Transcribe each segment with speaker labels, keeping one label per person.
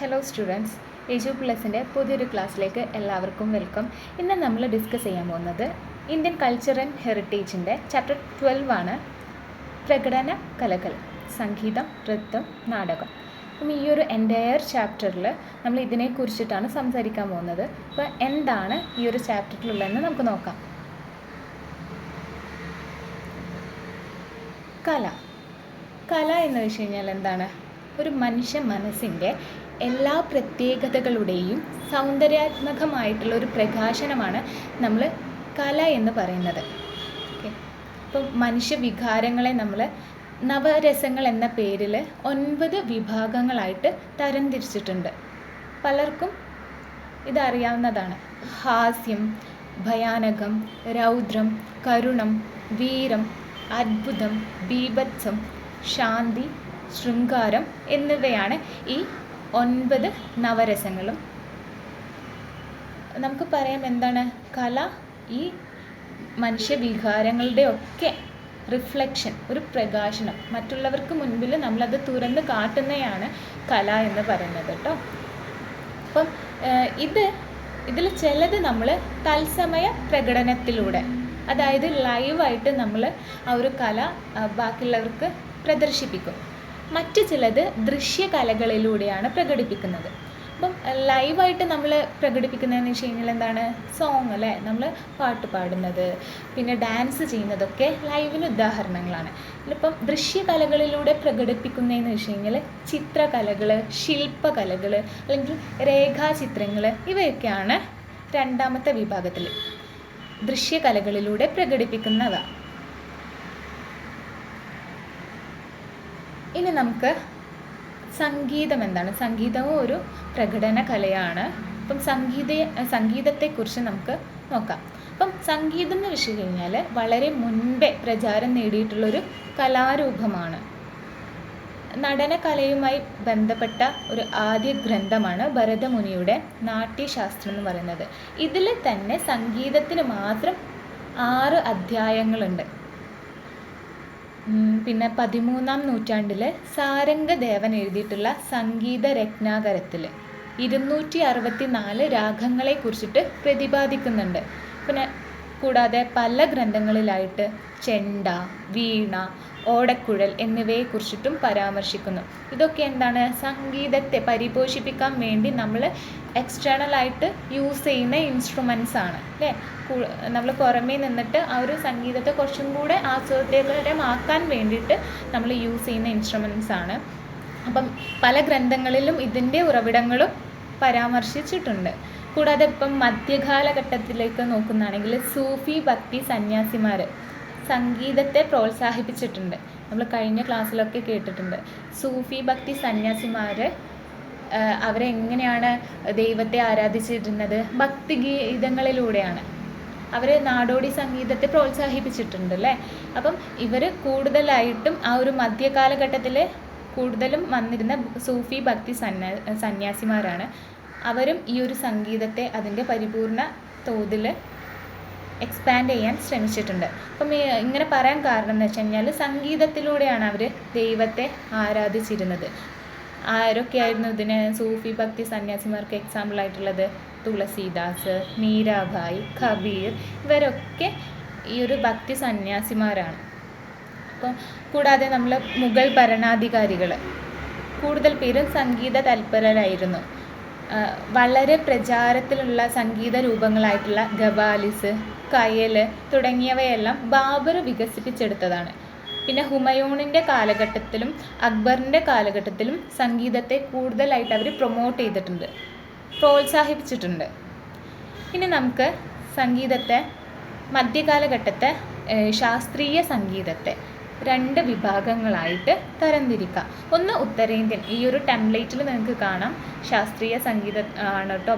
Speaker 1: Hello students, എജു പ്ലസിൻ്റെ പുതിയൊരു ക്ലാസ്സിലേക്ക് എല്ലാവർക്കും വെൽക്കം. ഇന്ന് നമ്മൾ ഡിസ്കസ് ചെയ്യാൻ പോകുന്നത് ഇന്ത്യൻ കൾച്ചർ ആൻഡ് ഹെറിറ്റേജിൻ്റെ ചാപ്റ്റർ 12 ആണ്. പ്രകടന കലകൾ, സംഗീതം, നൃത്തം, നാടകം. അപ്പം ഈ ഒരു എൻറ്റയർ ചാപ്റ്ററിൽ നമ്മൾ ഇതിനെക്കുറിച്ചിട്ടാണ് സംസാരിക്കാൻ പോകുന്നത്. അപ്പോൾ എന്താണ് ഈ ഒരു ചാപ്റ്ററിലുള്ളതെന്ന് നമുക്ക് നോക്കാം. കല എന്ന് വെച്ച് കഴിഞ്ഞാൽ എന്താണ്? ഒരു മനുഷ്യ മനസ്സിൻ്റെ എല്ലാ പ്രത്യേകതകളുടെയും സൗന്ദര്യാത്മകമായിട്ടുള്ള ഒരു പ്രകാശനമാണ് നമ്മൾ കല എന്ന് പറയുന്നത്. ഓക്കെ, ഇപ്പം മനുഷ്യ വികാരങ്ങളെ നമ്മൾ നവരസങ്ങൾ എന്ന പേരിൽ 9 വിഭാഗങ്ങളായിട്ട് തരംതിരിച്ചിട്ടുണ്ട്. പലർക്കും ഇതറിയാവുന്നതാണ്. ഹാസ്യം, ഭയാനകം, രൗദ്രം, കരുണം, വീരം, അദ്ഭുതം, ബീഭത്സം, ശാന്തി, ശൃംഗാരം എന്നിവയാണ് ഈ 9 നവരസങ്ങളും. നമുക്ക് പറയാം എന്താണ് കല? ഈ മനുഷ്യവികാരങ്ങളുടെ ഒക്കെ റിഫ്ലക്ഷൻ, ഒരു പ്രകാശനം, മറ്റുള്ളവർക്ക് മുൻപിൽ നമ്മളത് തുറന്ന് കാട്ടുന്നതാണ് കല എന്ന് പറയുന്നത് കേട്ടോ. അപ്പം ഇതിൽ ചിലത് നമ്മൾ തത്സമയ പ്രകടനത്തിലൂടെ, അതായത് ലൈവായിട്ട് നമ്മൾ ആ ഒരു കല ബാക്കിയുള്ളവർക്ക് പ്രദർശിപ്പിക്കും. മറ്റു ചിലത് ദൃശ്യകലകളിലൂടെയാണ് പ്രകടിപ്പിക്കുന്നത്. അപ്പം ലൈവായിട്ട് നമ്മൾ പ്രകടിപ്പിക്കുന്നതെന്ന് വെച്ച് കഴിഞ്ഞാൽ എന്താണ്? സോങ് അല്ലേ, നമ്മൾ പാട്ട് പാടുന്നത്, പിന്നെ ഡാൻസ് ചെയ്യുന്നതൊക്കെ ലൈവിന് ഉദാഹരണങ്ങളാണ്. ഇപ്പം ദൃശ്യകലകളിലൂടെ പ്രകടിപ്പിക്കുന്നതെന്ന് വെച്ച് കഴിഞ്ഞാൽ ചിത്രകലകൾ, ശില്പകലകൾ അല്ലെങ്കിൽ രേഖാചിത്രങ്ങൾ, ഇവയൊക്കെയാണ് രണ്ടാമത്തെ വിഭാഗത്തിൽ ദൃശ്യകലകളിലൂടെ പ്രകടിപ്പിക്കുന്നവ. ഇനി നമുക്ക് സംഗീതം എന്താണ്? സംഗീതവും ഒരു പ്രകടന കലയാണ്. അപ്പം സംഗീതത്തെക്കുറിച്ച് നമുക്ക് നോക്കാം. അപ്പം സംഗീതം എന്ന് വെച്ച് കഴിഞ്ഞാൽ വളരെ മുൻപേ പ്രചാരം നേടിയിട്ടുള്ളൊരു കലാരൂപമാണ്. നടനകലയുമായി ബന്ധപ്പെട്ട ഒരു ആദ്യ ഗ്രന്ഥമാണ് ഭരതമുനിയുടെ നാട്യശാസ്ത്രം എന്ന് പറയുന്നത്. ഇതിൽ തന്നെ സംഗീതത്തിന് മാത്രം 6 അധ്യായങ്ങളുണ്ട്. പിന്നെ 13-ാം നൂറ്റാണ്ടിൽ സാരംഗദേവൻ എഴുതിയിട്ടുള്ള സംഗീത രത്നാകരത്തിൽ 264 രാഗങ്ങളെ കുറിച്ചിട്ട് പ്രതിപാദിക്കുന്നുണ്ട്. പിന്നെ കൂടാതെ പല ഗ്രന്ഥങ്ങളിലായിട്ട് ചെണ്ട, വീണ, ഓടക്കുഴൽ എന്നിവയെക്കുറിച്ചിട്ടും പരാമർശിക്കുന്നു. ഇതൊക്കെ എന്താണ്? സംഗീതത്തെ പരിപോഷിപ്പിക്കാൻ വേണ്ടി നമ്മൾ എക്സ്റ്റേണലായിട്ട് യൂസ് ചെയ്യുന്ന ഇൻസ്ട്രുമെൻറ്റ്സ് ആണ് അല്ലേ. നമ്മൾ പുറമേ നിന്നിട്ട് ആ ഒരു സംഗീതത്തെ കുറച്ചും കൂടെ ആസ്വാദ്യകരമാക്കാൻ വേണ്ടിയിട്ട് നമ്മൾ യൂസ് ചെയ്യുന്ന ഇൻസ്ട്രുമെൻറ്റ്സ് ആണ്. അപ്പം പല ഗ്രന്ഥങ്ങളിലും ഇതിൻ്റെ ഉറവിടങ്ങളും പരാമർശിച്ചിട്ടുണ്ട്. കൂടാതെ ഇപ്പം മധ്യകാലഘട്ടത്തിലേക്ക് നോക്കുന്നതാണെങ്കിൽ സൂഫി ഭക്തി സന്യാസിമാർ സംഗീതത്തെ പ്രോത്സാഹിപ്പിച്ചിട്ടുണ്ട്. നമ്മൾ കഴിഞ്ഞ ക്ലാസ്സിലൊക്കെ കേട്ടിട്ടുണ്ട്. സൂഫി ഭക്തി സന്യാസിമാർ അവരെങ്ങനെയാണ് ദൈവത്തെ ആരാധിച്ചിരുന്നത്? ഭക്തിഗീതങ്ങളിലൂടെയാണ്. അവർ നാടോടി സംഗീതത്തെ പ്രോത്സാഹിപ്പിച്ചിട്ടുണ്ട് അല്ലേ. അപ്പം ഇവർ കൂടുതലായിട്ടും ആ ഒരു മധ്യകാലഘട്ടത്തിൽ കൂടുതലും വന്നിരുന്ന സൂഫി ഭക്തി സന്യാസിമാരാണ്. അവരും ഈ ഒരു സംഗീതത്തെ അതിൻ്റെ പരിപൂർണ തോതിൽ എക്സ്പാൻഡ് ചെയ്യാൻ ശ്രമിച്ചിട്ടുണ്ട്. അപ്പം ഇങ്ങനെ പറയാൻ കാരണം എന്ന് വെച്ച് കഴിഞ്ഞാൽ സംഗീതത്തിലൂടെയാണ് അവർ ദൈവത്തെ ആരാധിച്ചിരുന്നത്. ആരൊക്കെയായിരുന്നു ഇതിന് സൂഫി ഭക്തി സന്യാസിമാർക്ക് എക്സാമ്പിളായിട്ടുള്ളത്? തുളസീദാസ്, മീരാഭായ്, കബീർ, ഇവരൊക്കെ ഈ ഒരു ഭക്തി സന്യാസിമാരാണ്. അപ്പം കൂടാതെ നമ്മൾ മുഗൾ ഭരണാധികാരികൾ കൂടുതൽ പേരും സംഗീത തൽപരരായിരുന്നു. വളരെ പ്രചാരത്തിലുള്ള സംഗീത രൂപങ്ങളായിട്ടുള്ള ഖവാലിസ്, കയൽ തുടങ്ങിയവയെല്ലാം ബാബർ വികസിപ്പിച്ചെടുത്തതാണ്. പിന്നെ ഹുമയൂണിൻ്റെ കാലഘട്ടത്തിലും അക്ബറിൻ്റെ കാലഘട്ടത്തിലും സംഗീതത്തെ കൂടുതലായിട്ട് അവർ പ്രൊമോട്ട് ചെയ്തിട്ടുണ്ട്, പ്രോത്സാഹിപ്പിച്ചിട്ടുണ്ട്. ഇനി നമുക്ക് സംഗീതത്തെ, മധ്യകാലഘട്ടത്തെ ശാസ്ത്രീയ സംഗീതത്തെ 2 വിഭാഗങ്ങളായിട്ട് തരംതിരിക്കാം. ഒന്ന് ഉത്തരേന്ത്യൻ. ഈ ഒരു ടെംപ്ലേറ്റിൽ നിങ്ങൾക്ക് കാണാം ശാസ്ത്രീയ സംഗീതം ആണ് കേട്ടോ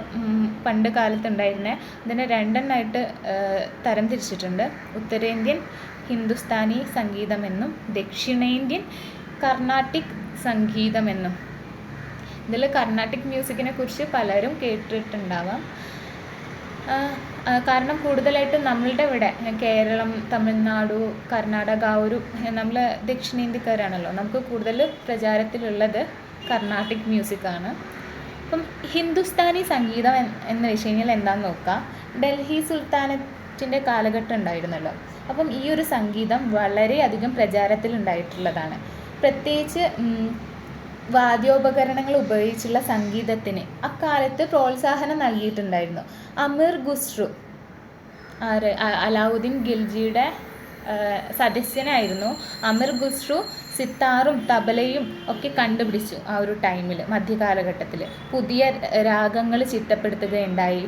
Speaker 1: പണ്ട് കാലത്തുണ്ടായിരുന്നത്. ഇതിനെ 2 തരംതിരിച്ചിട്ടുണ്ട്. ഉത്തരേന്ത്യൻ ഹിന്ദുസ്ഥാനി സംഗീതമെന്നും ദക്ഷിണേന്ത്യൻ കർണാട്ടിക് സംഗീതമെന്നും. ഇതിൽ കർണാട്ടിക് മ്യൂസിക്കിനെ കുറിച്ച് പലരും കേട്ടിട്ടുണ്ടാവാം. കാരണം കൂടുതലായിട്ടും നമ്മളുടെ ഇവിടെ കേരളം, തമിഴ്നാട്, കർണാടക, ഒരു നമ്മൾ ദക്ഷിണേന്ത്യക്കാരാണല്ലോ, നമുക്ക് കൂടുതൽ പ്രചാരത്തിലുള്ളത് കർണാട്ടിക് മ്യൂസിക്കാണ്. അപ്പം ഹിന്ദുസ്ഥാനി സംഗീതം എന്ന് വെച്ച് കഴിഞ്ഞാൽ എന്താണെന്ന് നോക്കാം. ഡൽഹി സുൽത്താനത്തിൻ്റെ കാലഘട്ടം ഉണ്ടായിരുന്നല്ലോ. അപ്പം ഈ ഒരു സംഗീതം വളരെയധികം പ്രചാരത്തിലുണ്ടായിട്ടുള്ളതാണ്. പ്രത്യേകിച്ച് വാദ്യോപകരണങ്ങൾ ഉപയോഗിച്ചുള്ള സംഗീതത്തിന് അക്കാലത്ത് പ്രോത്സാഹനം നൽകിയിട്ടുണ്ടായിരുന്നു. അമീർ ഖുസ്രു അലാവുദ്ദീൻ ഖിൽജിയുടെ സദസ്യനായിരുന്നു. അമീർ ഖുസ്രു സിത്താറും തബലയും ഒക്കെ കണ്ടുപിടിച്ചു ആ ഒരു ടൈമിൽ, മധ്യകാലഘട്ടത്തിൽ. പുതിയ രാഗങ്ങൾ ചിട്ടപ്പെടുത്തുകയുണ്ടായി.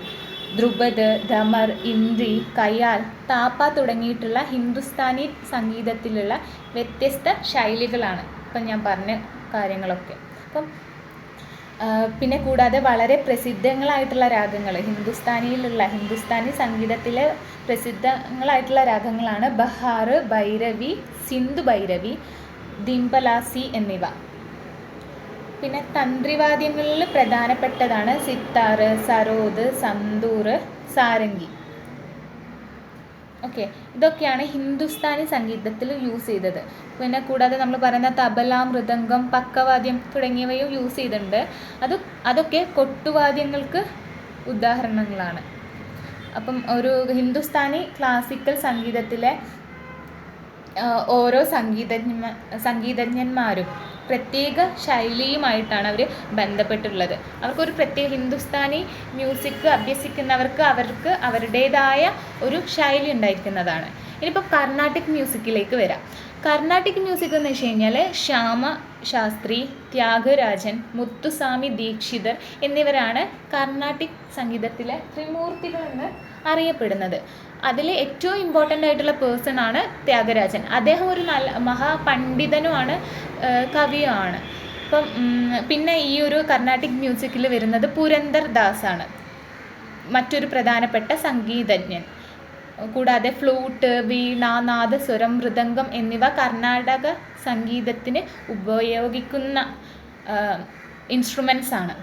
Speaker 1: ധ്രുപദ്, ധമർ, ഇന്ദ്രി, കയാൽ, താപ്പ തുടങ്ങിയിട്ടുള്ള ഹിന്ദുസ്ഥാനി സംഗീതത്തിലുള്ള വ്യത്യസ്ത ശൈലികളാണ് ഇപ്പം ഞാൻ പറഞ്ഞ കാര്യങ്ങളൊക്കെ. അപ്പം പിന്നെ കൂടാതെ വളരെ പ്രസിദ്ധങ്ങളായിട്ടുള്ള രാഗങ്ങൾ ഹിന്ദുസ്ഥാനി സംഗീതത്തിലെ പ്രസിദ്ധങ്ങളായിട്ടുള്ള രാഗങ്ങളാണ് ബഹാർ, ഭൈരവി, സിന്ധു ഭൈരവി, ദിംപലാസി എന്നിവ. പിന്നെ തന്ത്രിവാദ്യങ്ങളിൽ പ്രധാനപ്പെട്ടതാണ് സിത്താർ, സരോദ്, സന്തൂർ, സാരംഗി. ഓക്കെ, ഇതൊക്കെയാണ് ഹിന്ദുസ്ഥാനി സംഗീതത്തിൽ യൂസ് ചെയ്തത്. പിന്നെ കൂടാതെ നമ്മൾ പറയുന്ന തബല, മൃദംഗം, പക്കവാദ്യം തുടങ്ങിയവയും യൂസ് ചെയ്തിട്ടുണ്ട്. അതൊക്കെ കൊട്ടുവാദ്യങ്ങൾക്ക് ഉദാഹരണങ്ങളാണ്. അപ്പം ഒരു ഹിന്ദുസ്ഥാനി ക്ലാസിക്കൽ സംഗീതത്തിലെ ഓരോ സംഗീതജ്ഞന്മാരും പ്രത്യേക ശൈലിയുമായിട്ടാണ് അവർ ബന്ധപ്പെട്ടുള്ളത്. അവർക്കൊരു പ്രത്യേക ഹിന്ദുസ്ഥാനി മ്യൂസിക് അഭ്യസിക്കുന്നവർക്ക് അവരുടേതായ ഒരു ശൈലി ഉണ്ടായിരിക്കുന്നതാണ്. ഇനിയിപ്പോൾ കർണാട്ടിക് മ്യൂസിക്കിലേക്ക് വരാം. കർണാട്ടിക് മ്യൂസിക് എന്ന് വെച്ച് കഴിഞ്ഞാൽ ശ്യാമ ശാസ്ത്രി, ത്യാഗരാജൻ, മുത്തുസ്വാമി ദീക്ഷിതർ എന്നിവരാണ് കർണാട്ടിക് സംഗീതത്തിലെ ത്രിമൂർത്തികൾ എന്ന് അറിയപ്പെടുന്നത്. അതിൽ ഏറ്റവും ഇമ്പോർട്ടൻ്റ് ആയിട്ടുള്ള പേഴ്സൺ ആണ് ത്യാഗരാജൻ. അദ്ദേഹം ഒരു നല്ല മഹാപണ്ഡിതനുമാണ്, കവിയുമാണ്. അപ്പം പിന്നെ ഈ ഒരു കർണാട്ടിക് മ്യൂസിക്കിൽ വരുന്നത് പുരന്ദർ ദാസ് ആണ്, മറ്റൊരു പ്രധാനപ്പെട്ട സംഗീതജ്ഞൻ. കൂടാതെ ഫ്ലൂട്ട്, വീണ, നാദസ്വരം, മൃദംഗം എന്നിവ കർണാടക സംഗീതത്തിന് ഉപയോഗിക്കുന്ന ഇൻസ്ട്രുമെൻറ്റ്സ് ആണ്.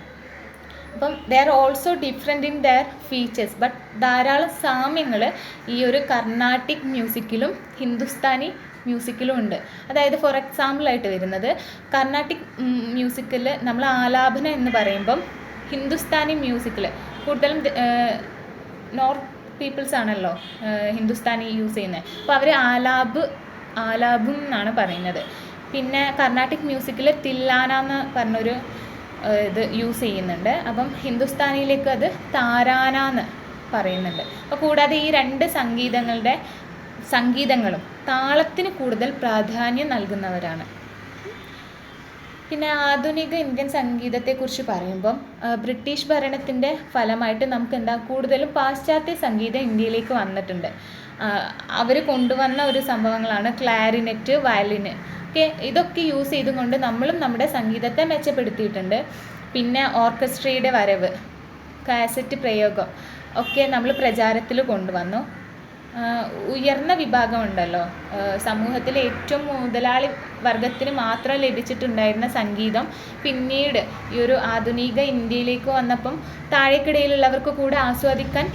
Speaker 1: അപ്പം they are also different in their features, but ധാരാളം സാമ്യങ്ങൾ ഈ ഒരു കർണാട്ടിക് മ്യൂസിക്കിലും ഹിന്ദുസ്ഥാനി മ്യൂസിക്കിലും ഉണ്ട്. അതായത് ഫോർ എക്സാമ്പിളായിട്ട് വരുന്നത്, കർണാട്ടിക് മ്യൂസിക്കിൽ നമ്മൾ ആലാപനം എന്ന് പറയുമ്പം ഹിന്ദുസ്ഥാനി മ്യൂസിക്കിൽ കൂടുതലും നോർത്ത് പീപ്പിൾസ് ആണല്ലോ ഹിന്ദുസ്ഥാനി യൂസ് ചെയ്യുന്നത്. അപ്പോൾ അവർ ആലാപും എന്നാണ് പറയുന്നത്. പിന്നെ കർണാട്ടിക് മ്യൂസിക്കിൽ തില്ലാന എന്ന് പറഞ്ഞൊരു ഇത് യൂസ് ചെയ്യുന്നുണ്ട്. അപ്പം ഹിന്ദുസ്ഥാനിയിലേക്ക് അത് താരാന എന്ന് പറയുന്നുണ്ട്. അപ്പോൾ കൂടാതെ ഈ രണ്ട് സംഗീതങ്ങളും താളത്തിന് കൂടുതൽ പ്രാധാന്യം നൽകുന്നവരാണ്. പിന്നെ ആധുനിക ഇന്ത്യൻ സംഗീതത്തെക്കുറിച്ച് പറയുമ്പം ബ്രിട്ടീഷ് ഭരണത്തിൻ്റെ ഫലമായിട്ട് നമുക്ക് കൂടുതലും പാശ്ചാത്യ സംഗീതം ഇന്ത്യയിലേക്ക് വന്നിട്ടുണ്ട്. അവർ കൊണ്ടുവന്ന ഒരു സംഭവങ്ങളാണ് ക്ലാരിനെറ്റ്, വയലിന് ഒക്കെ. ഇതൊക്കെ യൂസ് ചെയ്തുകൊണ്ട് നമ്മളും നമ്മുടെ സംഗീതത്തെ മെച്ചപ്പെടുത്തിയിട്ടുണ്ട്. പിന്നെ ഓർക്കസ്ട്രയുടെ വരവ്, കാസറ്റ് പ്രയോഗം ഒക്കെ നമ്മൾ പ്രചാരത്തിൽ കൊണ്ടുവന്നു. ഉയർന്ന വിഭാഗമുണ്ടല്ലോ, സമൂഹത്തിലെ ഏറ്റവും മുതലാളി വർഗത്തിന് മാത്രം ലഭിച്ചിട്ടുണ്ടായിരുന്ന സംഗീതം പിന്നീട് ഈ ഒരു ആധുനിക ഇന്ത്യയിലേക്ക് വന്നപ്പം താഴേക്കിടയിലുള്ളവർക്ക് കൂടെ ആസ്വദിക്കാൻ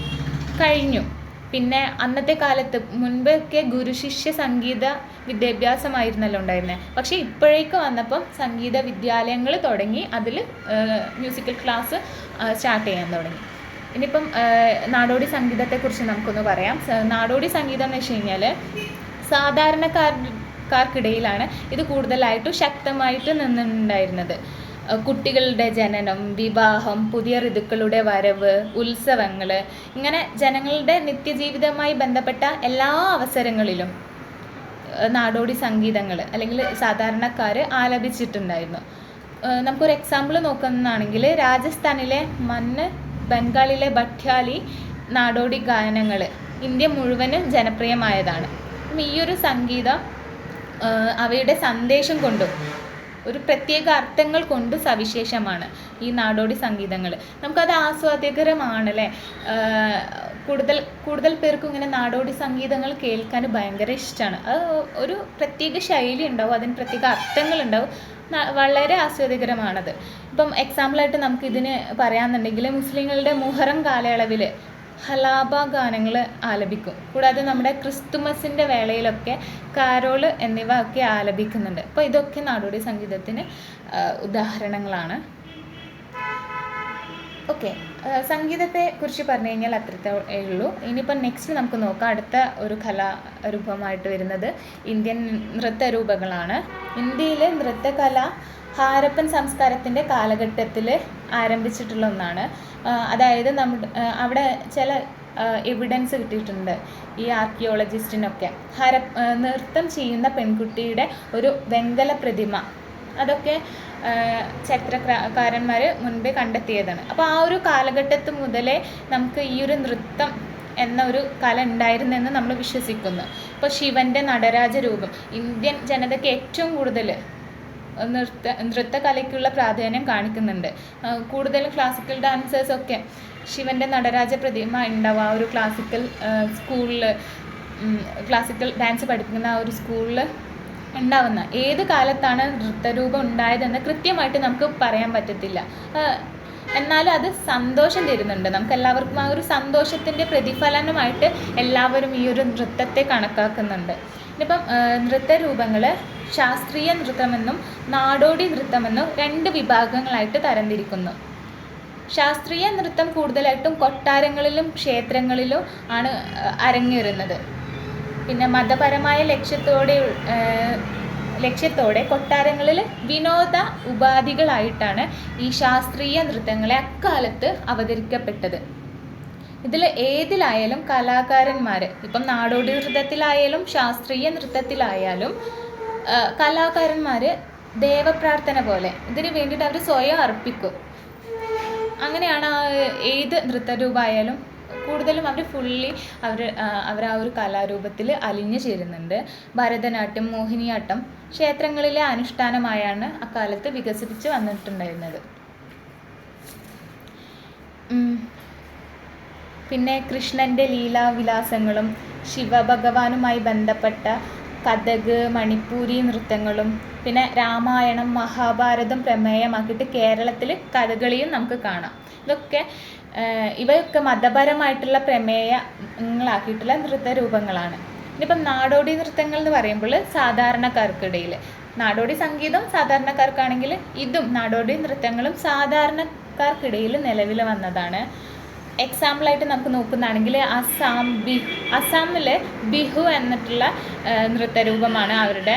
Speaker 1: കഴിഞ്ഞു. പിന്നെ അന്നത്തെ കാലത്ത് മുൻപൊക്കെ ഗുരുശിഷ്യ സംഗീത വിദ്യാഭ്യാസമായിരുന്നല്ലോ ഉണ്ടായിരുന്നത്. പക്ഷേ ഇപ്പോഴേക്ക് വന്നപ്പം സംഗീത വിദ്യാലയങ്ങൾ തുടങ്ങി, അതിൽ മ്യൂസിക്കൽ ക്ലാസ് സ്റ്റാർട്ട് ചെയ്യാൻ തുടങ്ങി. ഇനിയിപ്പം നാടോടി സംഗീതത്തെക്കുറിച്ച് നമുക്കൊന്ന് പറയാം. നാടോടി സംഗീതം എന്ന് വെച്ച് കഴിഞ്ഞാൽ സാധാരണക്കാർക്കിടയിലാണ് ഇത് കൂടുതലായിട്ടും ശക്തമായിട്ട് നിന്നുണ്ടായിരുന്നത്. കുട്ടികളുടെ ജനനം, വിവാഹം, പുതിയ ഋതുക്കളുടെ വരവ്, ഉത്സവങ്ങൾ, ഇങ്ങനെ ജനങ്ങളുടെ നിത്യജീവിതവുമായി ബന്ധപ്പെട്ട എല്ലാ അവസരങ്ങളിലും നാടോടി സംഗീതങ്ങൾ അല്ലെങ്കിൽ സാധാരണക്കാർ ആലപിച്ചിട്ടുണ്ടായിരുന്നു. നമുക്കൊരു എക്സാമ്പിൾ നോക്കുന്നതാണെങ്കിൽ രാജസ്ഥാനിലെ മന്ന്, ബംഗാളിലെ ഭട്യാലി നാടോടി ഗാനങ്ങൾ ഇന്ത്യ മുഴുവനും ജനപ്രിയമായതാണ്. ഈ ഒരു സംഗീതം അവയുടെ സന്ദേശം കൊണ്ടും ഒരു പ്രത്യേക അർത്ഥങ്ങൾ കൊണ്ട് സവിശേഷമാണ് ഈ നാടോടി സംഗീതങ്ങൾ. നമുക്കത് ആസ്വാദ്യകരമാണല്ലേ. കൂടുതൽ പേർക്കും ഇങ്ങനെ നാടോടി സംഗീതങ്ങൾ കേൾക്കാൻ ഭയങ്കര ഇഷ്ടമാണ്. അത് ഒരു പ്രത്യേക ശൈലി ഉണ്ടാവും, അതിന് പ്രത്യേക അർത്ഥങ്ങളുണ്ടാവും, വളരെ ആസ്വാദ്യകരമാണത്. ഇപ്പം എക്സാമ്പിളായിട്ട് നമുക്കിതിന് പറയാമെന്നുണ്ടെങ്കിൽ മുസ്ലിങ്ങളുടെ മുഹറം കാലയളവിൽ ഹലാബ ഗാനങ്ങൾ ആലപിക്കും. കൂടാതെ നമ്മുടെ ക്രിസ്തുമസിൻ്റെ വേളയിലൊക്കെ കാരോള് എന്നിവ ഒക്കെ ആലപിക്കുന്നുണ്ട്. അപ്പോൾ ഇതൊക്കെ നാടോടി സംഗീതത്തിന് ഉദാഹരണങ്ങളാണ്. ഓക്കെ, സംഗീതത്തെ കുറിച്ച് പറഞ്ഞു കഴിഞ്ഞാൽ അത്രത്തേ ഉള്ളൂ. ഇനിയിപ്പം നെക്സ്റ്റ് നമുക്ക് നോക്കാം അടുത്ത ഒരു കലാരൂപമായിട്ട് വരുന്നത് ഇന്ത്യൻ നൃത്തരൂപങ്ങളാണ്. ഇന്ത്യയിലെ നൃത്തകല ഹാരപ്പൻ സംസ്കാരത്തിൻ്റെ കാലഘട്ടത്തിൽ ആരംഭിച്ചിട്ടുള്ള ഒന്നാണ്. അതായത് നമ്മുടെ അവിടെ ചില എവിഡൻസ് കിട്ടിയിട്ടുണ്ട് ഈ ആർക്കിയോളജിസ്റ്റിനൊക്കെ. നൃത്തം ചെയ്യുന്ന പെൺകുട്ടിയുടെ ഒരു വെങ്കല പ്രതിമ അതൊക്കെ ചരിത്രകാരന്മാർ മുൻപേ കണ്ടെത്തിയതാണ്. അപ്പോൾ ആ ഒരു കാലഘട്ടത്തിൽ മുതലേ നമുക്ക് ഈ ഒരു നൃത്തം എന്ന ഒരു കല ഉണ്ടായിരുന്നെന്ന് നമ്മൾ വിശ്വസിക്കുന്നു. ഇപ്പോൾ ശിവൻ്റെ നടരാജ രൂപം ഇന്ത്യൻ ജനതയ്ക്ക് ഏറ്റവും കൂടുതൽ നൃത്തകലയ്ക്കുള്ള പ്രാധാന്യം കാണിക്കുന്നുണ്ട്. കൂടുതലും ക്ലാസിക്കൽ ഡാൻസേഴ്സൊക്കെ ശിവൻ്റെ നടരാജ പ്രതിമ ഉണ്ടാവും ആ ഒരു ക്ലാസിക്കൽ ഡാൻസ് പഠിപ്പിക്കുന്ന ആ ഒരു സ്കൂളിൽ ഉണ്ടാവുന്ന. ഏത് കാലത്താണ് നൃത്തരൂപം ഉണ്ടായതെന്ന് കൃത്യമായിട്ട് നമുക്ക് പറയാൻ പറ്റത്തില്ല. എന്നാലും അത് സന്തോഷം തരുന്നുണ്ട് നമുക്ക് എല്ലാവർക്കും. ആ ഒരു സന്തോഷത്തിൻ്റെ പ്രതിഫലനമായിട്ട് എല്ലാവരും ഈ ഒരു നൃത്തത്തെ കണക്കാക്കുന്നുണ്ട്. ഇനിയിപ്പം നൃത്തരൂപങ്ങൾ ശാസ്ത്രീയ നൃത്തമെന്നും നാടോടി നൃത്തമെന്നും 2 വിഭാഗങ്ങളായിട്ട് തരംതിരിക്കുന്നു. ശാസ്ത്രീയ നൃത്തം കൂടുതലായിട്ടും കൊട്ടാരങ്ങളിലും ക്ഷേത്രങ്ങളിലും ആണ് അരങ്ങേറുന്നത്. പിന്നെ മതപരമായ ലക്ഷ്യത്തോടെ കൊട്ടാരങ്ങളിൽ വിനോദ ഉപാധികളായിട്ടാണ് ഈ ശാസ്ത്രീയ നൃത്തങ്ങളെ അക്കാലത്ത് അവതരിക്കപ്പെട്ടത്. ഇതിൽ ഏതിലായാലും കലാകാരന്മാർ, ഇപ്പം നാടോടി നൃത്തത്തിലായാലും ശാസ്ത്രീയ നൃത്തത്തിലായാലും കലാകാരന്മാർ ദേവപ്രാർത്ഥന പോലെ ഇതിന് വേണ്ടിയിട്ട് അവർ സ്വയം അർപ്പിക്കും. അങ്ങനെയാണ് ഏത് നൃത്തരൂപമായാലും കൂടുതലും അവർ അവർ ആ ഒരു കലാരൂപത്തിൽ അലിഞ്ഞു ചേരുന്നുണ്ട്. ഭരതനാട്യം, മോഹിനിയാട്ടം ക്ഷേത്രങ്ങളിലെ അനുഷ്ഠാനമായാണ് അക്കാലത്ത് വികസിപ്പിച്ച് വന്നിട്ടുണ്ടായിരുന്നത്. പിന്നെ കൃഷ്ണൻ്റെ ലീലാവിലാസങ്ങളും ശിവഭഗവാനുമായി ബന്ധപ്പെട്ട കഥക്, മണിപ്പൂരി നൃത്തങ്ങളും പിന്നെ രാമായണം, മഹാഭാരതം പ്രമേയമാക്കിയിട്ട് കേരളത്തിൽ കഥകളിയും നമുക്ക് കാണാം. ഇവയൊക്കെ മതപരമായിട്ടുള്ള പ്രമേയങ്ങളാക്കിയിട്ടുള്ള നൃത്തരൂപങ്ങളാണ്. ഇനിയിപ്പം നാടോടി നൃത്തങ്ങൾ എന്ന് പറയുമ്പോൾ സാധാരണക്കാർക്കിടയിൽ നാടോടി സംഗീതം സാധാരണക്കാർക്കാണെങ്കിൽ ഇതും നാടോടി നൃത്തങ്ങളും സാധാരണക്കാർക്കിടയിൽ നിലവിൽ വന്നതാണ്. എക്സാമ്പിളായിട്ട് നമുക്ക് നോക്കുന്നതാണെങ്കിൽ അസാമിലെ ബിഹു എന്നിട്ടുള്ള നൃത്തരൂപമാണ് അവിടെ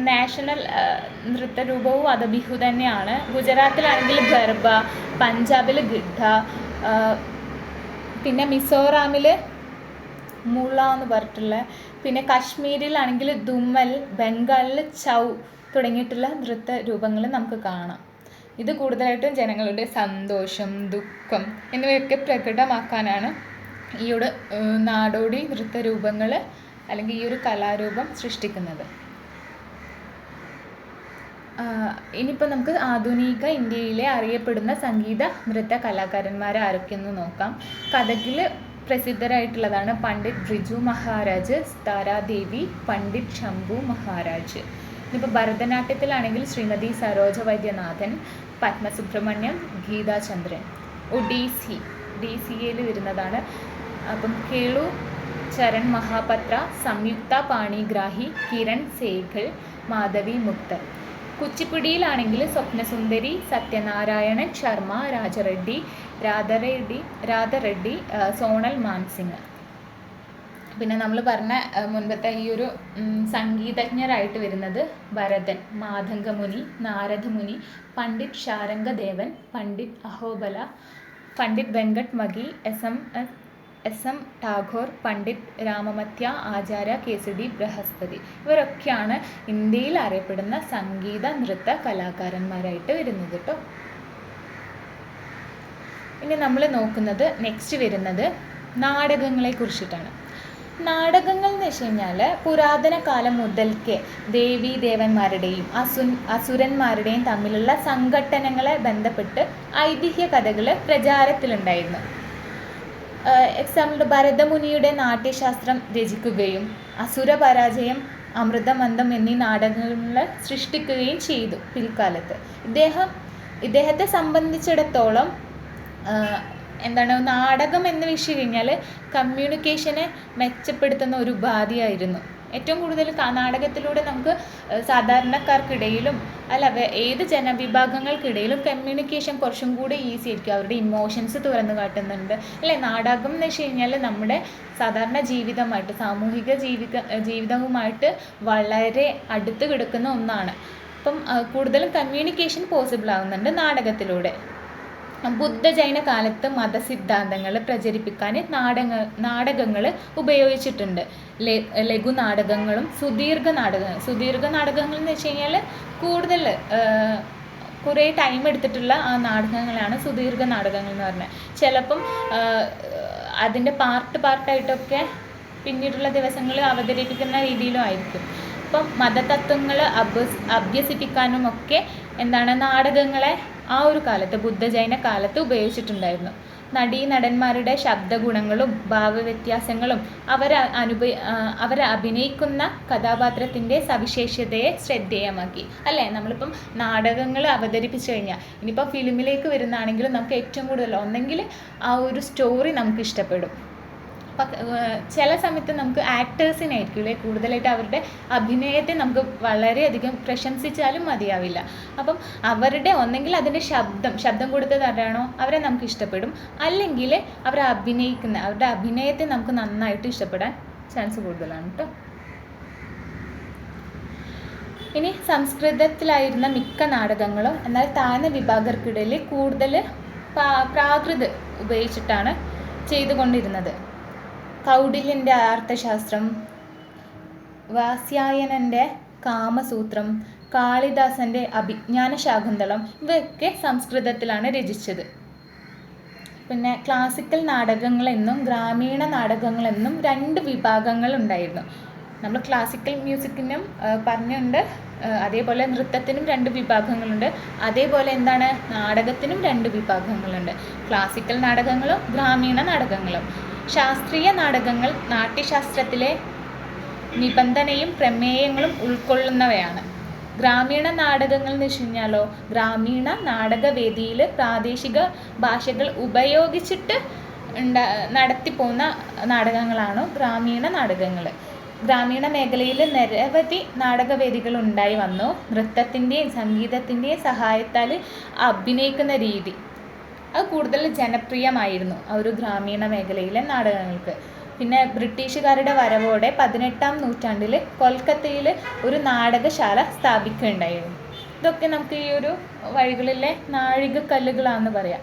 Speaker 1: നാഷണൽ നൃത്തരൂപവും അത് ബിഹു തന്നെയാണ്. ഗുജറാത്തിലാണെങ്കിൽ ഗർബ, പഞ്ചാബിൽ ഗിഡ്ഡ, പിന്നെ മിസോറാമിൽ മുള എന്ന് പറഞ്ഞിട്ടുള്ള, പിന്നെ കാശ്മീരിലാണെങ്കിൽ ദുമ്മൽ, ബംഗാളിൽ ചൗ തുടങ്ങിയിട്ടുള്ള നൃത്തരൂപങ്ങൾ നമുക്ക് കാണാം. ഇത് കൂടുതലായിട്ടും ജനങ്ങളുടെ സന്തോഷം, ദുഃഖം എന്നിവയൊക്കെ പ്രകടമാക്കാനാണ് ഈ ഒരു നാടോടി നൃത്തരൂപങ്ങൾ അല്ലെങ്കിൽ ഈ ഒരു കലാരൂപം സൃഷ്ടിക്കുന്നത്. ഇനിയിപ്പോൾ നമുക്ക് ആധുനിക ഇന്ത്യയിലെ അറിയപ്പെടുന്ന സംഗീത നൃത്ത കലാകാരന്മാർ ആരൊക്കെയെന്ന് നോക്കാം. കഥകിൽ പ്രസിദ്ധരായിട്ടുള്ളതാണ് പണ്ഡിറ്റ് ബ്രിജു മഹാരാജ്, താരാദേവി, പണ്ഡിറ്റ് ശംഭു മഹാരാജ്. ഇനിയിപ്പോൾ ഭരതനാട്യത്തിലാണെങ്കിൽ ശ്രീമതി സരോജ വൈദ്യനാഥൻ, പത്മസുബ്രഹ്മണ്യം, ഗീതാചന്ദ്രൻ. ഒഡീസിയയിൽ വരുന്നതാണ്. അപ്പം കേളു ചരൺ മഹാപത്ര, സംയുക്ത പാണിഗ്രാഹി, കിരൺ സേഘൽ, മാധവി മുക്തർ. കുച്ചിപ്പുടിയിലാണെങ്കിൽ സ്വപ്നസുന്ദരി, സത്യനാരായണൻ ശർമ്മ, രാധറെഡ്ഡി, സോണൽ മാൻസിംഗ്. പിന്നെ നമ്മൾ പറഞ്ഞ മുൻപത്തെ ഈ ഒരു സംഗീതജ്ഞരായിട്ട് വരുന്നത് ഭരതൻ, മാതംഗമുനി, നാരദമുനി, പണ്ഡിറ്റ് ശാരംഗദേവൻ, പണ്ഡിറ്റ് അഹോബല, പണ്ഡിറ്റ് വെങ്കട്ട് മഗി, എസ് എം ടാഗോർ, പണ്ഡിറ്റ് രാമമത്യ, ആചാര്യ കേസരി ബൃഹസ്പതി. ഇവരൊക്കെയാണ് ഇന്ത്യയിൽ അറിയപ്പെടുന്ന സംഗീത നൃത്ത കലാകാരന്മാരായിട്ട് വരുന്നത് കേട്ടോ. ഇനി നമ്മൾ നോക്കുന്നത് നെക്സ്റ്റ് വരുന്നത് നാടകങ്ങളെ കുറിച്ചിട്ടാണ്. നാടകങ്ങൾ എന്ന് വെച്ച് കഴിഞ്ഞാൽ പുരാതന കാലം മുതൽക്കേ ദേവീ ദേവന്മാരുടെയും അസുരന്മാരുടെയും തമ്മിലുള്ള സംഘട്ടനങ്ങളെ ബന്ധപ്പെട്ട് ഐതിഹ്യ കഥകൾ പ്രചാരത്തിലുണ്ടായിരുന്നു. എക്സാമ്പിൾ ഭരതമുനിയുടെ നാട്യശാസ്ത്രം രചിക്കുകയും അസുര പരാജയം, അമൃതമന്ദം എന്നീ നാടകങ്ങൾ സൃഷ്ടിക്കുകയും ചെയ്തു. പിൽക്കാലത്ത് ഇദ്ദേഹത്തെ സംബന്ധിച്ചിടത്തോളം നാടകം എന്ന് വെച്ച് കഴിഞ്ഞാൽ കമ്മ്യൂണിക്കേഷനെ മെച്ചപ്പെടുത്തുന്ന ഒരു ഉപാധിയായിരുന്നു. ഏറ്റവും കൂടുതൽ നാടകത്തിലൂടെ നമുക്ക് സാധാരണക്കാർക്കിടയിലും ഏത് ജനവിഭാഗങ്ങൾക്കിടയിലും കമ്മ്യൂണിക്കേഷൻ കുറച്ചും കൂടി ഈസി ആയിരിക്കും. അവരുടെ ഇമോഷൻസ് തുറന്നു കാട്ടുന്നുണ്ട് അല്ലേ. നാടകം എന്ന് വെച്ച് കഴിഞ്ഞാൽ നമ്മുടെ സാധാരണ ജീവിതമായിട്ട്, സാമൂഹിക ജീവിതവുമായിട്ട് വളരെ അടുത്ത് കിടക്കുന്ന ഒന്നാണ്. അപ്പം കൂടുതലും കമ്മ്യൂണിക്കേഷൻ പോസിബിൾ ആവുന്നുണ്ട് നാടകത്തിലൂടെ. ബുദ്ധ-ജൈന കാലത്ത് മതസിദ്ധാന്തങ്ങൾ പ്രചരിപ്പിക്കാൻ നാടകങ്ങൾ ഉപയോഗിച്ചിട്ടുണ്ട്. ലഘുനാടകങ്ങളും സുദീർഘ നാടകങ്ങൾ എന്ന് വെച്ച് കഴിഞ്ഞാൽ കൂടുതൽ കുറേ ടൈം എടുത്തിട്ടുള്ള ആ നാടകങ്ങളാണ് സുദീർഘ നാടകങ്ങൾ എന്ന് പറഞ്ഞാൽ. ചിലപ്പം അതിൻ്റെ പാർട്ടായിട്ടൊക്കെ പിന്നീടുള്ള ദിവസങ്ങളിൽ അവതരിപ്പിക്കുന്ന രീതിയിലും ആയിരിക്കും. അപ്പം മതതത്വങ്ങൾ അഭ്യസിപ്പിക്കാനും ഒക്കെ നാടകങ്ങളെ ആ ഒരു കാലത്ത്, ബുദ്ധ-ജൈന കാലത്ത് ഉപയോഗിച്ചിട്ടുണ്ടായിരുന്നു. നടീനടന്മാരുടെ ശബ്ദഗുണങ്ങളും ഭാവവ്യത്യാസങ്ങളും അവർ അഭിനയിക്കുന്ന കഥാപാത്രത്തിൻ്റെ സവിശേഷതയെ ശ്രദ്ധേയമാക്കി അല്ലേ. നമ്മളിപ്പം നാടകങ്ങൾ അവതരിപ്പിച്ചു കഴിഞ്ഞാൽ, ഇനിയിപ്പോൾ ഫിലിമിലേക്ക് വരുന്നതാണെങ്കിലും നമുക്ക് ഏറ്റവും കൂടുതൽ ഒന്നെങ്കിൽ ആ ഒരു സ്റ്റോറി നമുക്ക് ഇഷ്ടപ്പെടും. ചില സമയത്ത് നമുക്ക് ആക്ടേഴ്സിനായിരിക്കും കൂടുതലായിട്ട് അവരുടെ അഭിനയത്തെ നമുക്ക് വളരെയധികം പ്രശംസിച്ചാലും മതിയാവില്ല. അപ്പം അവരുടെ ഒന്നെങ്കിൽ അതിൻ്റെ ശബ്ദം കൊടുത്തത് ആരാണോ അവരെ നമുക്ക് ഇഷ്ടപ്പെടും, അല്ലെങ്കിൽ അവരുടെ അഭിനയത്തെ നമുക്ക് നന്നായിട്ട് ഇഷ്ടപ്പെടാൻ ചാൻസ് കൂടുതലാണ് കേട്ടോ. ഇനി സംസ്കൃതത്തിലായിരുന്ന മിക്ക നാടകങ്ങളും എന്നാൽ താഴ്ന്ന വിഭാഗർക്കിടയിൽ കൂടുതൽ പ്രാകൃത് ഉപയോഗിച്ചിട്ടാണ് ചെയ്തുകൊണ്ടിരുന്നത്. കൗടില്യൻ്റെ അർത്ഥശാസ്ത്രം, വാത്സ്യായനൻ്റെ കാമസൂത്രം, കാളിദാസൻ്റെ അഭിജ്ഞാനശാകുന്തളം ഇവയൊക്കെ സംസ്കൃതത്തിലാണ് രചിച്ചത്. പിന്നെ ക്ലാസിക്കൽ നാടകങ്ങളെന്നും ഗ്രാമീണ നാടകങ്ങളെന്നും 2 വിഭാഗങ്ങൾ ഉണ്ടായിരുന്നു. നമ്മൾ ക്ലാസിക്കൽ മ്യൂസിക്കിനും പറഞ്ഞുണ്ട്, അതേപോലെ നൃത്തത്തിനും 2 വിഭാഗങ്ങളുണ്ട്. അതേപോലെ നാടകത്തിനും 2 വിഭാഗങ്ങളുണ്ട്. ക്ലാസിക്കൽ നാടകങ്ങളും ഗ്രാമീണ നാടകങ്ങളും. ശാസ്ത്രീയ നാടകങ്ങൾ നാട്യശാസ്ത്രത്തിലെ നിബന്ധനയും പ്രമേയങ്ങളും ഉൾക്കൊള്ളുന്നവയാണ്. ഗ്രാമീണ നാടകങ്ങൾ എന്ന് വെച്ച് കഴിഞ്ഞാലോ, ഗ്രാമീണ നാടകവേദിയിൽ പ്രാദേശിക ഭാഷകൾ ഉപയോഗിച്ചിട്ട് നടത്തിപ്പോകുന്ന നാടകങ്ങളാണ് ഗ്രാമീണ നാടകങ്ങൾ. ഗ്രാമീണ മേഖലയിൽ നിരവധി നാടകവേദികൾ ഉണ്ടായി വന്നു. നൃത്തത്തിൻ്റെയും സംഗീതത്തിൻ്റെയും സഹായത്താൽ അഭിനയിക്കുന്ന രീതി അത് കൂടുതൽ ജനപ്രിയമായിരുന്നു ആ ഒരു ഗ്രാമീണ മേഖലയിലെ നാടകങ്ങൾക്ക്. പിന്നെ ബ്രിട്ടീഷുകാരുടെ വരവോടെ 18-ാം നൂറ്റാണ്ടിൽ കൊൽക്കത്തയിൽ ഒരു നാടകശാല സ്ഥാപിക്കുകയുണ്ടായിരുന്നു. ഇതൊക്കെ നമുക്ക് ഈ ഒരു വഴികളിലെ നാഴികക്കല്ലുകളാണെന്ന് പറയാം.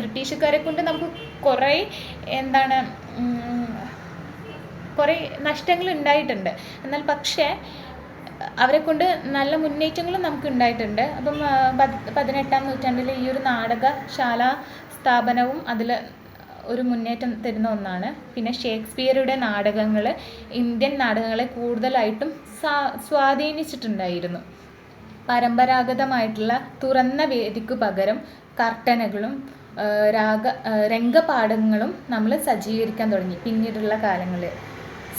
Speaker 1: ബ്രിട്ടീഷുകാരെ കൊണ്ട് നമുക്ക് കുറേ നഷ്ടങ്ങൾ ഉണ്ടായിട്ടുണ്ട്. എന്നാൽ പക്ഷേ അവരെ കൊണ്ട് നല്ല മുന്നേറ്റങ്ങളും നമുക്ക് ഉണ്ടായിട്ടുണ്ട്. അപ്പം 18-ാം നൂറ്റാണ്ടിൽ ഈ ഒരു നാടകശാല സ്ഥാപനവും അതിൽ ഒരു മുന്നേറ്റം തരുന്ന ഒന്നാണ്. പിന്നെ ഷേക്സ്പിയറുടെ നാടകങ്ങൾ ഇന്ത്യൻ നാടകങ്ങളെ കൂടുതലായിട്ടും സ്വാധീനിച്ചിട്ടുണ്ടായിരുന്നു. പരമ്പരാഗതമായിട്ടുള്ള തുറന്ന വേദിക്കു പകരം കർട്ടനുകളും രംഗപാഠങ്ങളും നമ്മൾ സജ്ജീകരിക്കാൻ തുടങ്ങി പിന്നീടുള്ള കാലങ്ങളിൽ.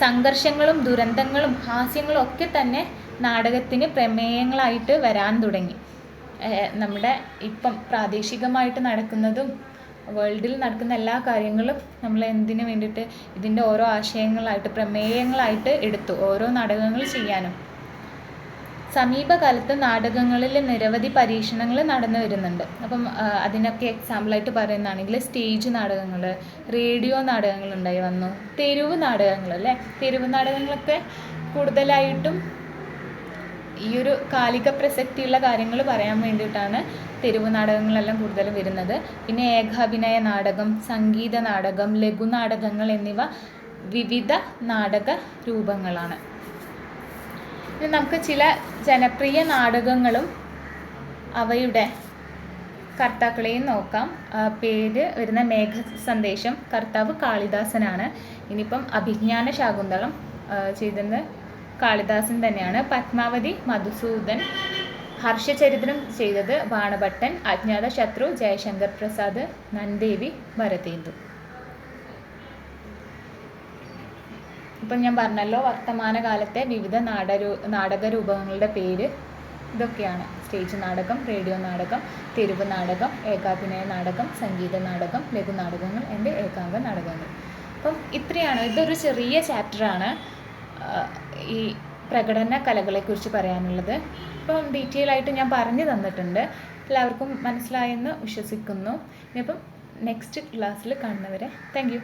Speaker 1: സംഘർഷങ്ങളും ദുരന്തങ്ങളും ഹാസ്യങ്ങളും ഒക്കെ തന്നെ നാടകത്തിന് പ്രമേയങ്ങളായിട്ട് വരാൻ തുടങ്ങി. നമ്മുടെ ഇപ്പം പ്രാദേശികമായിട്ട് നടക്കുന്നതും വേൾഡിൽ നടക്കുന്ന എല്ലാ കാര്യങ്ങളും നമ്മൾ എന്തിനു വേണ്ടിയിട്ട് ഇതിൻ്റെ ഓരോ ആശയങ്ങളായിട്ട് പ്രമേയങ്ങളായിട്ട് എടുത്തു ഓരോ നാടകങ്ങൾ ചെയ്യാനും. സമീപകാലത്ത് നാടകങ്ങളിൽ നിരവധി പരീക്ഷണങ്ങൾ നടന്നു വരുന്നുണ്ട്. അപ്പം അതിനൊക്കെ എക്സാമ്പിളായിട്ട് പറയുന്നതാണെങ്കിൽ സ്റ്റേജ് നാടകങ്ങൾ, റേഡിയോ നാടകങ്ങൾ ഉണ്ടായി വന്നു, തെരുവ് നാടകങ്ങൾ അല്ലേ. തെരുവ് നാടകങ്ങളൊക്കെ കൂടുതലായിട്ടും ഈ ഒരു കാലിക പ്രസക്തിയുള്ള കാര്യങ്ങൾ പറയാൻ വേണ്ടിയിട്ടാണ് തെരുവ് നാടകങ്ങളെല്ലാം കൂടുതലും വരുന്നത്. പിന്നെ ഏകാഭിനയ നാടകം, സംഗീത നാടകം, ലഘുനാടകങ്ങൾ എന്നിവ വിവിധ നാടക രൂപങ്ങളാണ്. ഇനി നമുക്ക് ചില ജനപ്രിയ നാടകങ്ങളും അവയുടെ കർത്താക്കളെയും നോക്കാം. പേര് വരുന്ന മേഘസന്ദേശം, കർത്താവ് കാളിദാസനാണ്. ഇനിയിപ്പം അഭിജ്ഞാന ശാകുന്തളം ചെയ്തത് കാളിദാസൻ തന്നെയാണ്. പത്മാവതി മധുസൂദൻ, ഹർഷചരിത്രം ചെയ്തത് ബാണഭട്ടൻ, അജ്ഞാത ശത്രു ജയശങ്കർ പ്രസാദ്, നന്ദേവി ഭരതേന്ദു. ഇപ്പം ഞാൻ പറഞ്ഞല്ലോ വർത്തമാനകാലത്തെ വിവിധ നാടകരൂപങ്ങളുടെ പേര് ഇതൊക്കെയാണ്. സ്റ്റേജ് നാടകം, റേഡിയോ നാടകം, തെരുവ് നാടകം, ഏകാഭിനയ നാടകം, സംഗീത നാടകം, ലഘുനാടകങ്ങൾ, ഏകാംഗ നാടകങ്ങൾ. അപ്പം ഇത്രയാണ്. ഇതൊരു ചെറിയ ചാപ്റ്ററാണ്. ഈ പ്രകടന കലകളെക്കുറിച്ച് പറയാനുള്ളത്. ഇപ്പം ഡീറ്റെയിൽ ആയിട്ട് ഞാൻ പറഞ്ഞു തന്നിട്ടുണ്ട്. എല്ലാവർക്കും മനസ്സിലായെന്ന് വിശ്വസിക്കുന്നു. ഇനിയിപ്പം നെക്സ്റ്റ് ക്ലാസ്സിൽ കാണുന്നവരെ താങ്ക് യു.